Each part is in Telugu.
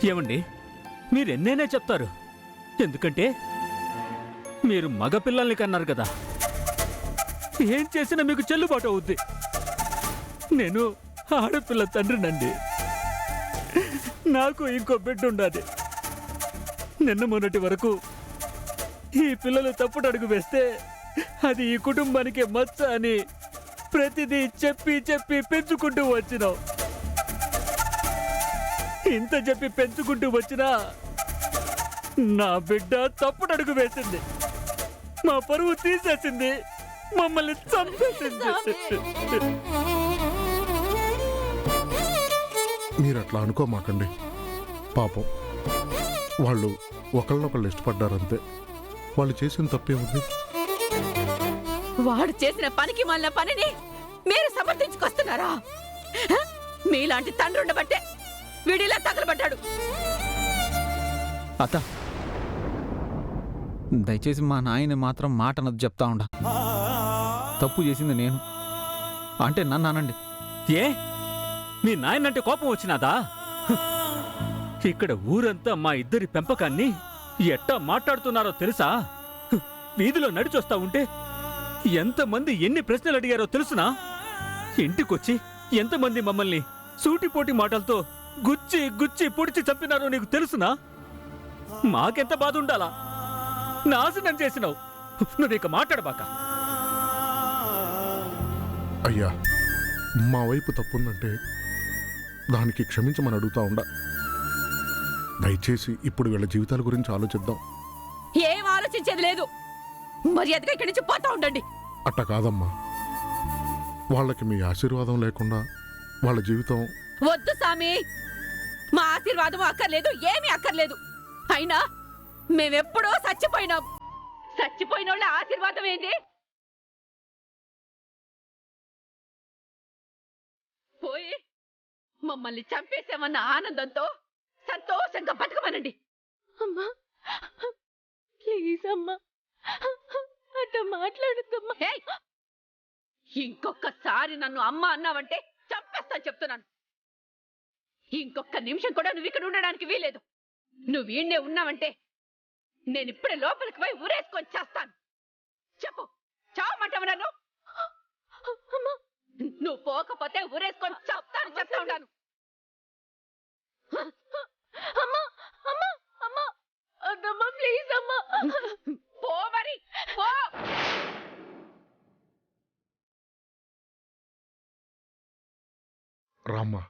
ఏమండి, మీరెన్నైనా చెప్తారు. ఎందుకంటే మీరు మగపిల్లల్ని కన్నారు కదా. ఏం చేసినా మీకు చెల్లుబాటు అవుద్ది. నేను ఆడపిల్ల తండ్రినండి. నాకు ఇంకో బిడ్డ ఉండాలి. నిన్న మొన్నటి వరకు ఈ పిల్లలు తప్పుడు అడుగు వేస్తే అది ఈ కుటుంబానికే మచ్చ అని ప్రతిదీ చెప్పి చెప్పి పెంచుకుంటూ వచ్చినావు. ఇంత చెప్పి పెంచుకుంటూ వచ్చినా నా బిడ్డ తప్పుడు అడుగు వేసింది, మా పరువు తీసేసింది, మమ్మల్ని చంపేసింది. మీరు అట్లా అనుకోమాకండి. పాపం వాళ్ళు ఒకళ్ళనొకళ్ళు ఇష్టపడ్డారంతే. వాళ్ళు చేసిన తప్పేముంది? వాడు చేసిన పనికి మాలిన పనిని మీరు సమర్థించుకొస్తున్నారా? మీలాంటి తండ్రి ఉండబట్టే వీడిలా తగలబడ్డాడు. అత్త, దయచేసి మా నాయన మాత్రం మాట అన్నది చెప్తా ఉండా. తప్పు చేసింది నేను, అంటే నన్ను అనండి. ఏ మీ నాయనంటే కోపం వచ్చినాదా? ఇక్కడ ఊరంతా మా ఇద్దరి పెంపకాన్ని ఎట్టా మాట్లాడుతున్నారో తెలుసా? వీధిలో నడిచొస్తా ఉంటే ఎంతమంది ఎన్ని ప్రశ్నలు అడిగారో తెలుసునా? ఇంటికొచ్చి ఎంతమంది మమ్మల్ని సూటిపోటి మాటలతో గుచ్చి గుచ్చి పొడిచి చంపినారో నీకు తెలుసునా? మాకెంత బాధ ఉండాలా? నాశనం చేసినావు. నువ్విక మాట్లాడబాక. అయ్యా, మా వైపు తప్పుందంటే దానికి క్షమించమని అడుగుతా ఉండా. దయచేసి ఇప్పుడు వీళ్ళ జీవితాల గురించి ఆలోచిద్దాం. ఏం ఆలోచించేది లేదు. మర్యాదగా ఇక్కడి నుంచి పోతా ఉండండి. అట్ట కాదమ్మా, వాళ్ళకి మీ ఆశీర్వాదం లేకుండా వాళ్ళ జీవితం... వద్దు సామి, మా ఆశీర్వాదం అక్కర్లేదు, ఏమీ అక్కర్లేదు. అయినా మేమెప్పుడో చచ్చిపోయినాం. చచ్చిపోయిన వాళ్ళ ఆశీర్వాదం ఏంది? పోయి మమ్మల్ని చంపేసామన్న ఆనందంతో సంతోషంగా బతకమనండి. అమ్మా ప్లీజ్ అమ్మా, అట్ట మాట్లాడుతమ్మా. ఇంకొకసారి నన్ను అమ్మ అన్నావంటే చంపేస్తాను చెప్తున్నాను. ఇంకొక నిమిషం కూడా నువ్వు ఇక్కడ ఉండడానికి వీలేదు. నువ్వు ఈయనే ఉన్నావంటే నేను ఇప్పుడే లోపలికి పోయి ఊరేసుకొని చేస్తాను. చెప్పు, చావమంటావు నన్ను? నువ్వు పోకపోతే ఊరేసుకొని చెప్తాను చెప్తా ఉన్నాను. అమ్మా అమ్మా అమ్మా అద్దమ్మా ప్లీజ్ అమ్మా. పో మరి పో. రామ్మా.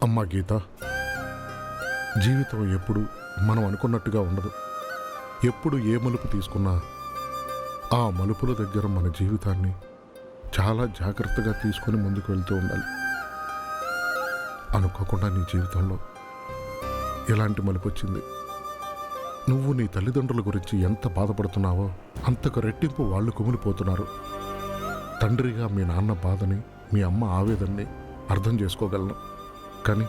అమ్మా గీత, జీవితం ఎప్పుడు మనం అనుకున్నట్టుగా ఉండదు. ఎప్పుడు ఏ మలుపు తీసుకున్నా ఆ మలుపుల దగ్గర మన జీవితాన్ని చాలా జాగ్రత్తగా తీసుకొని ముందుకు వెళ్తూ ఉండాలి. అనుకోకుండా నీ జీవితంలో ఎలాంటి మలుపు వచ్చింది. నువ్వు నీ తల్లిదండ్రుల గురించి ఎంత బాధపడుతున్నావో అంతకు రెట్టింపు వాళ్ళు కుమిలిపోతున్నారు. తండ్రిగా మీ నాన్న బాధని, మీ అమ్మ ఆవేదనని అర్థం చేసుకోగలను. కానీ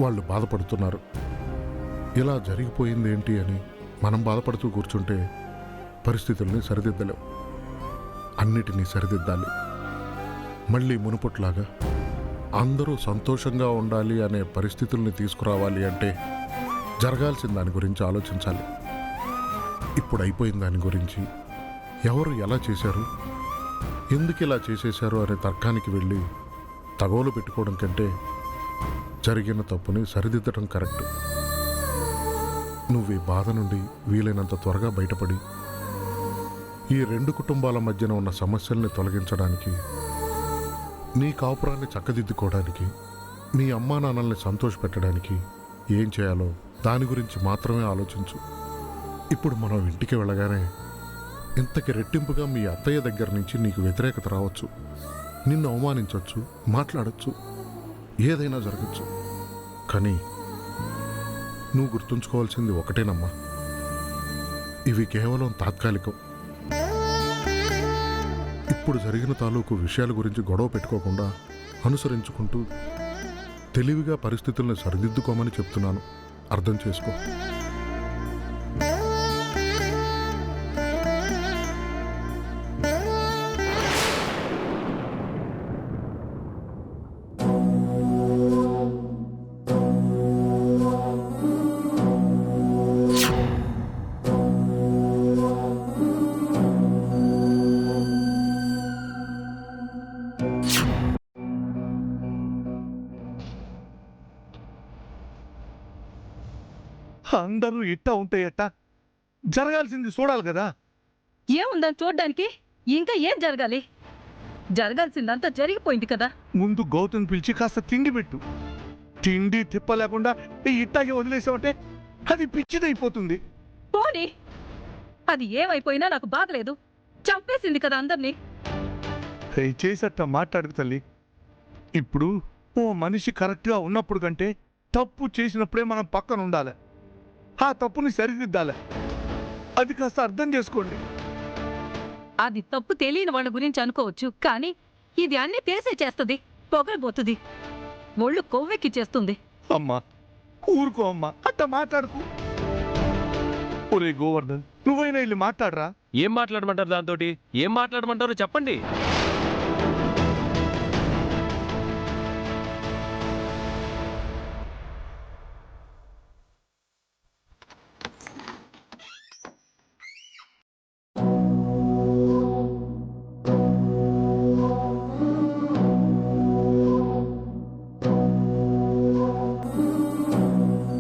వాళ్ళు బాధపడుతున్నారు. ఇలా జరిగిపోయింది ఏంటి అని మనం బాధపడుతూ కూర్చుంటే పరిస్థితుల్ని సరిదిద్దలేం. అన్నిటినీ సరిదిద్దాలి. మళ్ళీ మునుపట్లాగా అందరూ సంతోషంగా ఉండాలి అనే పరిస్థితుల్ని తీసుకురావాలి అంటే జరగాల్సిన దాని గురించి ఆలోచించాలి. ఇప్పుడు అయిపోయిన దాని గురించి, ఎవరు ఎలా చేశారు, ఎందుకు ఇలా చేసేశారు అనే తర్కానికి వెళ్ళి తగోలు పెట్టుకోవడం కంటే జరిగిన తప్పుని సరిదిద్దడం కరెక్ట్. నువ్వు ఈ బాధ నుండి వీలైనంత త్వరగా బయటపడి ఈ రెండు కుటుంబాల మధ్యన ఉన్న సమస్యల్ని తొలగించడానికి, నీ కాపురాన్ని చక్కదిద్దుకోవడానికి, మీ అమ్మా నాన్నల్ని సంతోషపెట్టడానికి ఏం చేయాలో దాని గురించి మాత్రమే ఆలోచించు. ఇప్పుడు మనం ఇంటికి వెళ్ళగానే ఇంతకి రెట్టింపుగా మీ అత్తయ్య దగ్గర నుంచి నీకు వ్యతిరేకత రావచ్చు. నిన్ను అవమానించవచ్చు, మాట్లాడచ్చు, ఏదైనా జరగచ్చు. కానీ నువ్వు గుర్తుంచుకోవాల్సింది ఒకటేనమ్మా, ఇవి కేవలం తాత్కాలికం. ఇప్పుడు జరిగిన తాలూకు విషయాల గురించి గొడవ పెట్టుకోకుండా అనుసరించుకుంటూ తెలివిగా పరిస్థితులను సరిదిద్దుకోమని చెప్తున్నాను. అర్థం చేసుకో. అందరూ ఇట్టా ఉంటాయట, జరగాల్సింది చూడాలి కదా. ఏముందని చూడ్డానికి? ఇంకా ఏం జరగాలి? జరగాల్సిందంతా జరిగిపోయింది కదా. ముందు గౌతమ్ పిలిచి కాస్త తిండి పెట్టు. తిండి తిప్పలేకుండా ఇట్టాగే వదిలేసామంటే అది పిచ్చిదైపోతుంది. పోనీ, అది ఏమైపోయినా నాకు బాగలేదు. చంపేసింది కదా అందరినీ. చేసట్ట మాట్లాడుకు తల్లి. ఇప్పుడు ఓ మనిషి కరెక్ట్గా ఉన్నప్పుడు కంటే తప్పు చేసినప్పుడే మనం పక్కన ఉండాలి. ఆ తప్పుని సరిదిద్దాలి. అది కాస్త అర్థం చేసుకోండి. అది తప్పు తెలియని వాళ్ళ గురించి అనుకోవచ్చు, కానీ ఇది అన్ని తెలిసే చేస్తుంది. పొగైపోతుంది, ఒళ్ళు కొవ్వెక్కి చేస్తుంది. అమ్మా ఊరుకో అమ్మా, అట్ట మాట్లాడుకు. ఒరే గోవర్ధన్, నువ్వైనా వెళ్ళి మాట్లాడరా. ఏం మాట్లాడమంటారు? దాంతో ఏం మాట్లాడమంటారో చెప్పండి.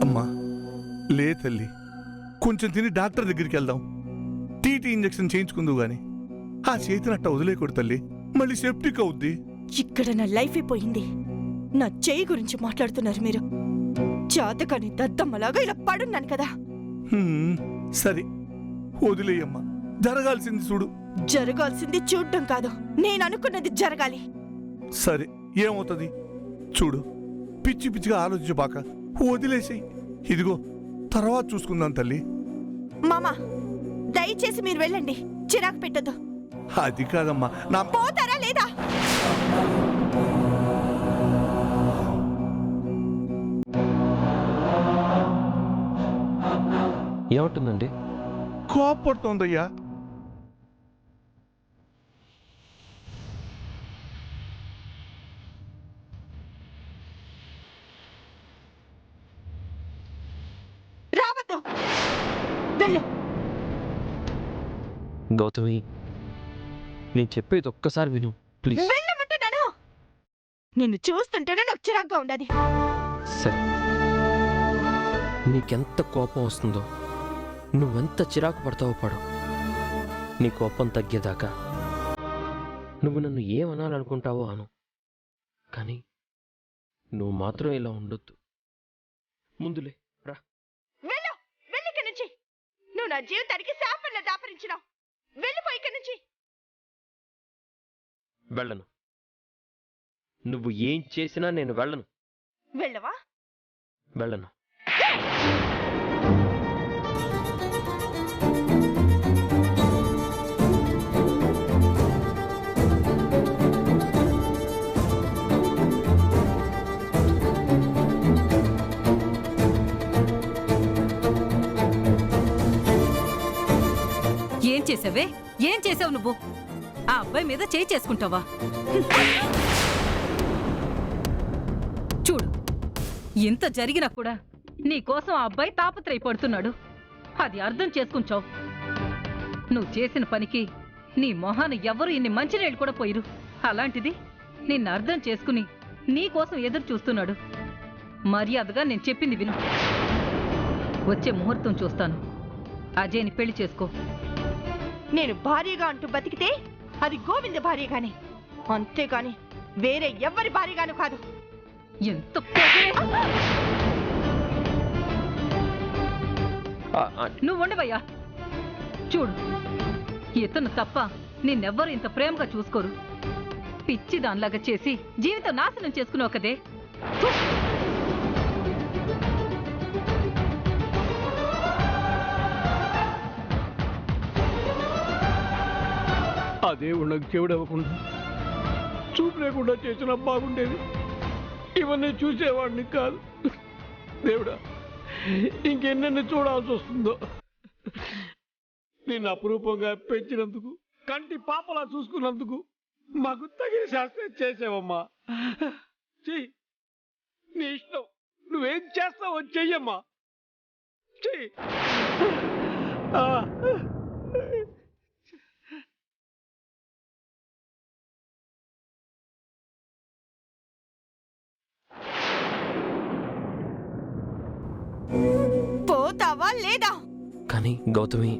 అమ్మా లే తల్లి, కొంచెం తిని డాక్టర్ దగ్గరికి వెళ్దాం. టీటీ ఇంజెక్షన్ చేయించుకుందువు గాని ఆ చేతినట్ట వదిలేకూడదు తల్లి, మళ్ళీ సెప్టిక్ అవుద్ది. ఇక్కడ నా లైఫ్ అయిపోయింది. నా చెయ్యి గురించి మాట్లాడుతున్నారు మీరు. జాతకాన్ని దద్దమ్మలాగా ఇలా పడున్నాను కదా. సరే వదిలేయమ్మా, జరగాల్సింది చూడు. జరగాల్సింది చూడటం కాదు, నేను అనుకున్నది జరగాలి. సరే ఏమవుతుంది చూడు. పిచ్చి పిచ్చిగా ఆలోచించబాక, వదిలేసేయి. ఇదిగో తర్వాత చూసుకుందాం తల్లి. మామా, దయచేసి మీరు వెళ్ళండి, చిరాకు పెట్టద్దు. అది కాదమ్మా, నా పోతారా లేదా? ఏమంటుందండి? కోపడుతోందయ్యా. రావద్దు, వెళ్ళు. గౌతమి, నేను చెప్పేది ఒక్కసారి విను ప్లీజ్. వెళ్ళమంటున్నాను. నిన్ను చూస్తుంటేనే నాకు చిరాకుగా ఉండదు. సరే, నీకెంత కోపం వస్తుందో, నువ్వెంత చిరాకు పడతావో పడు. నీ కోపం తగ్గేదాకా నువ్వు నన్ను ఏమనాలనుకుంటావో అను. కానీ నువ్వు మాత్రం ఇలా ఉండొద్దు. ముందులే రా. వెళ్ళు, వెళ్ళి ఇక్కడి నుంచి. నువ్వు నా జీవితానికి శాపంలో దాపరించినావు. వెళ్ళిపో ఇక్కడి నుంచి. వెళ్ళను. నువ్వు ఏం చేసినా నేను వెళ్ళను. వెళ్ళవా? వెళ్ళను. ఏం చేసావే? ఏం చేసావు నువ్వు? ఆ అబ్బాయి మీద చేయి చేసుకుంటావా? చూడు, ఇంత జరిగినా కూడా నీకోసం ఆ అబ్బాయి తాపత్రయపడుతున్నాడు. అది అర్థం చేసుకుంటావు. నువ్వు చేసిన పనికి నీ మొహాన్ని ఎవరు ఇన్ని మంచినీళ్ళు కూడా పోయిరు. అలాంటిది నిన్ను అర్థం చేసుకుని నీకోసం ఎదురు చూస్తున్నాడు. మర్యాదగా నేను చెప్పింది విను. వచ్చే ముహూర్తం చూస్తాను. అజయ్ని పెళ్లి చేసుకో. నేను భార్యగా అంటూ బతికితే అది గోవింద భార్యగానే, అంతేగాని వేరే ఎవ్వరి భార్యగాను కాదు. ఎంత పొగరే! నువ్వు ఉండవయ్యా. చూడు, ఇతను తప్ప నిన్నెవ్వరు ఇంత ప్రేమగా చూసుకోరు. పిచ్చి దానిలాగా చేసి జీవితం నాశనం చేసుకున్నావు కదే. ఆ దేవుడు నాకు చెవిడవ్వకుండా చూపు లేకుండా చేసినా బాగుండేది. ఇవన్నీ చూసేవాడిని కాదు. దేవుడా, ఇంకెన్నెన్ని చూడాల్సి వస్తుందో. నిన్ను అపురూపంగా పెంచినందుకు, కంటి పాపలా చూసుకున్నందుకు మాకు తగిన శాస్త్రం చేసావమ్మా. చెయ్యి, నీ ఇష్టం. నువ్వేం చేస్తావో చెయ్యమ్మా. చెయ్యి. పోతావా లేదా? కానీ గౌతమి,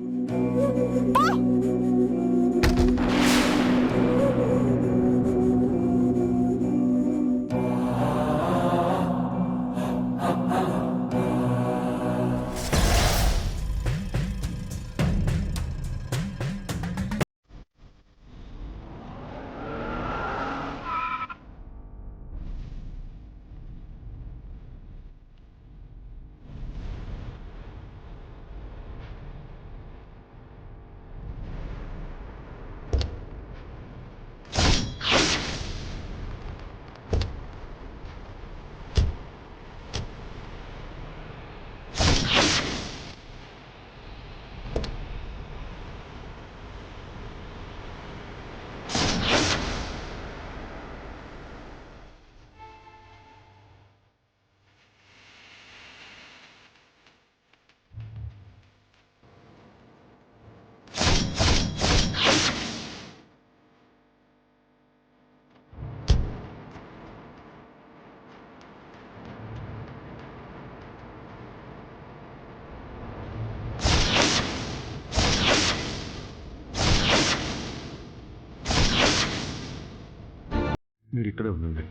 మీరు ఇక్కడే ఉండండి.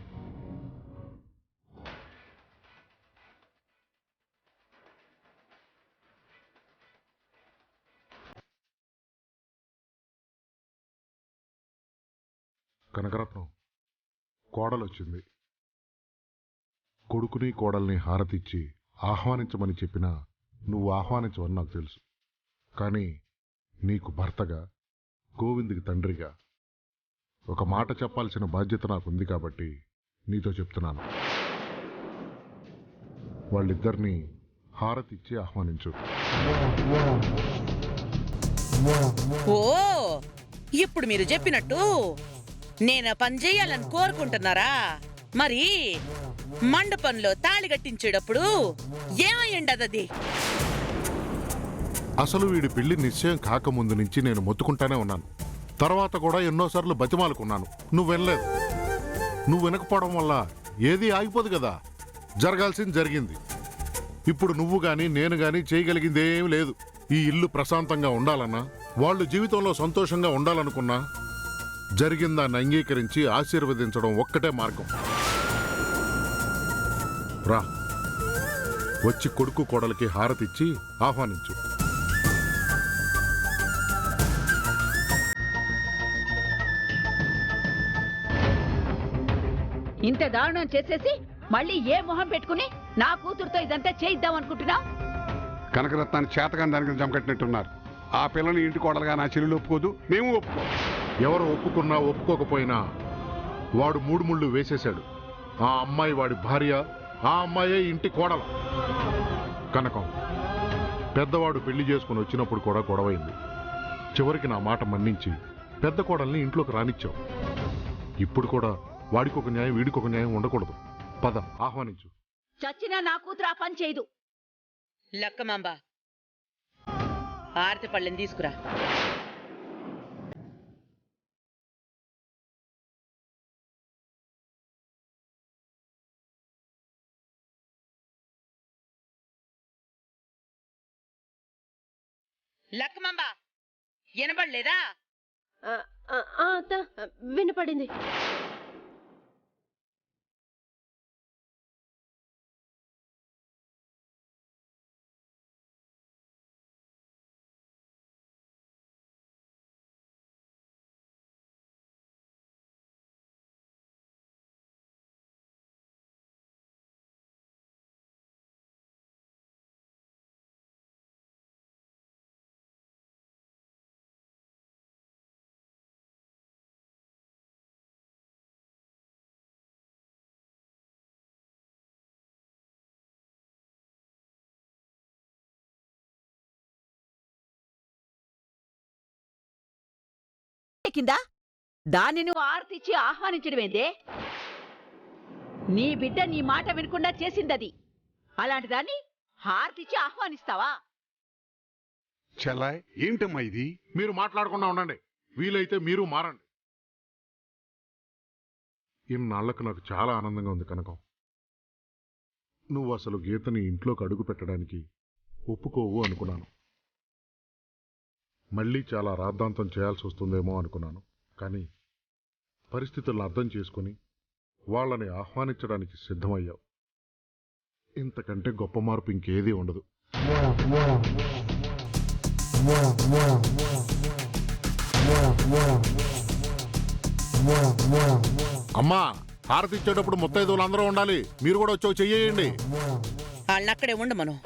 కనకరత్నం, కోడలు వచ్చింది. కొడుకుని కోడల్ని హారతిచ్చి ఆహ్వానించమని చెప్పినా నువ్వు ఆహ్వానించవని నాకు తెలుసు. కానీ నీకు భర్తగా, గోవింద్కి తండ్రిగా ఒక మాట చెప్పాల్సిన బాధ్యత నాకుంది కాబట్టి నీతో చెప్తున్నాను. వాళ్ళిద్దరినీ హారతిచ్చి ఆహ్వానించు. ఓ, ఇప్పుడు మీరు చెప్పినట్టు నేను పని చేయాలని కోరుకుంటున్నారా? మరి మండపంలో తాళి కట్టించేటప్పుడు ఏమయ్యండది? అసలు వీడి పెళ్లి నిశ్చయం కాకముందు నుంచి నేను మొత్తుకుంటానే ఉన్నాను. తర్వాత కూడా ఎన్నోసార్లు బతిమాలుకున్నాను. నువ్వు వినలేదు. నువ్వు వినకపోవడం వల్ల ఏది ఆగిపోదు కదా. జరగాల్సింది జరిగింది. ఇప్పుడు నువ్వు గాని నేను గాని చేయగలిగింది ఏమీ లేదు. ఈ ఇల్లు ప్రశాంతంగా ఉండాలన్నా, వాళ్ళు జీవితంలో సంతోషంగా ఉండాలనుకున్నా జరిగిందాన్ని అంగీకరించి ఆశీర్వదించడం ఒక్కటే మార్గం. రా, వచ్చి కొడుకు కోడలికి హారతిచ్చి ఆహ్వానించు. ఇంత దారుణం చేసేసి మళ్ళీ ఏ మొహం పెట్టుకుని నా కూతురుతో ఇదంతా చేయిద్దాం అనుకుంటున్నా? కనకరత్నాన్ని చేతగాని దానికి జమకట్టినట్టున్నారు. ఆ పిల్లని ఇంటి కోడలుగా నా చెల్లెలు ఒప్పుకోదు, మేము ఒప్పుకో. ఎవరు ఒప్పుకున్నా ఒప్పుకోకపోయినా వాడు 3 ముళ్ళు వేసేశాడు. ఆ అమ్మాయి వాడి భార్య, ఆ అమ్మాయే ఇంటి కోడలు. కనకం, పెద్దవాడు పెళ్లి చేసుకుని వచ్చినప్పుడు కూడా గొడవైంది. చివరికి నా మాట మన్నించి పెద్ద కోడల్ని ఇంట్లోకి రానిచ్చావు. ఇప్పుడు కూడా వాడికొక న్యాయం వీడికొక న్యాయం ఉండకూడదు. పద, ఆహ్వానించు. చచ్చినా నా కూతురు ఆ పని చేయదు. లక్కమాంబ, ఆరతి పళ్ళని తీసుకురా. లక్కమాంబ, వినపడలేదా? వినపడింది. కింద దాన్ని నువ్వు ఆర్తిచ్చి ఆహ్వానించడమేందే? నీ బిడ్డ నీ మాట వినకుండా చేసిందది. అలాంటి దాన్ని హారతిచ్చి ఆహ్వానిస్తావా? చెల్లాయ్, ఏంటమ్మా ఇది? మీరు మాట్లాడకుండా ఉండండి. వీలైతే మీరు మారండి. ఇన్నాళ్లకు నాకు చాలా ఆనందంగా ఉంది కనకం. నువ్వు అసలు గీతని ఇంట్లోకి అడుగు పెట్టడానికి ఒప్పుకోవు అనుకున్నాను. మళ్ళీ చాలా రాద్ధాంతం చేయాల్సి వస్తుందేమో అనుకున్నాను. కానీ పరిస్థితులను అర్థం చేసుకుని వాళ్ళని ఆహ్వానించడానికి సిద్ధమయ్యావు. ఇంతకంటే గొప్ప మార్పు ఇంకేదీ ఉండదు. అమ్మా, హారతి ఇచ్చేటప్పుడు ముత్తైదువులు అందరూ ఉండాలి. మీరు కూడా వచ్చి చెయ్యండి. వాళ్ళని అక్కడే ఉండమను.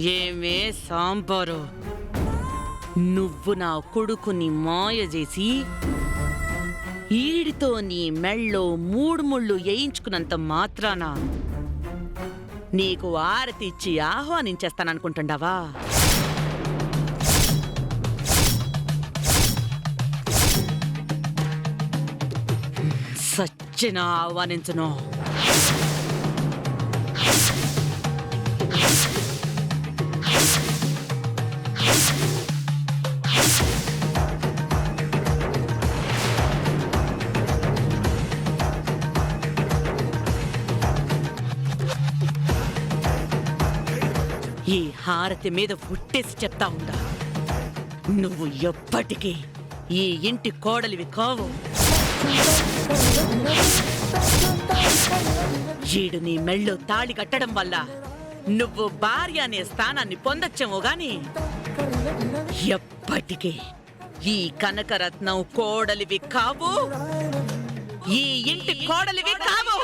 ఏమే సాంబారు, నువ్వు నా కొడుకుని మాయ చేసి ఈడితో నీ మెళ్ళో 3 ముళ్ళు వేయించుకున్నంత మాత్రాన నీకు ఆరతి ఇచ్చి ఆహ్వానించేస్తాననుకుంటుండావా? సచ్చిన ఆహ్వానించను. ఈ హారతి మీద ఉట్టేసి చెప్తా ఉందా, నువ్వు ఎప్పటికీ ఈ ఇంటి కోడలివి కావు. ఈడు నీ మెళ్ళో తాళి కట్టడం వల్ల నువ్వు భార్య అనే స్థానాన్ని పొందొచ్చేమో గాని ఎప్పటికీ ఈ కనకరత్నం కోడలివి కావు, ఈ ఇంటి కోడలివి కావు.